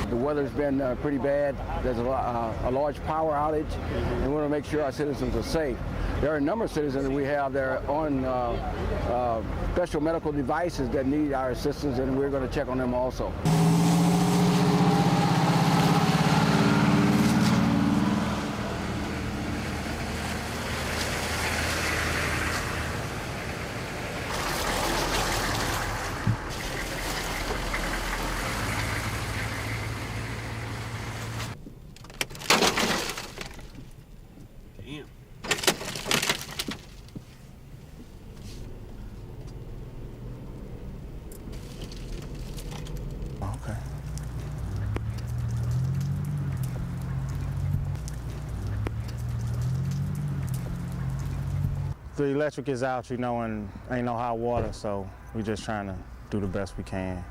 The weather's been pretty bad. There's a large power outage, and we want to make sure our citizens are safe. There are a number of citizens that we have that are on special medical devices that need our assistance, and we're going to check on them also. Okay. The electric is out, you know, and ain't no hot water, so we're just trying to do the best we can.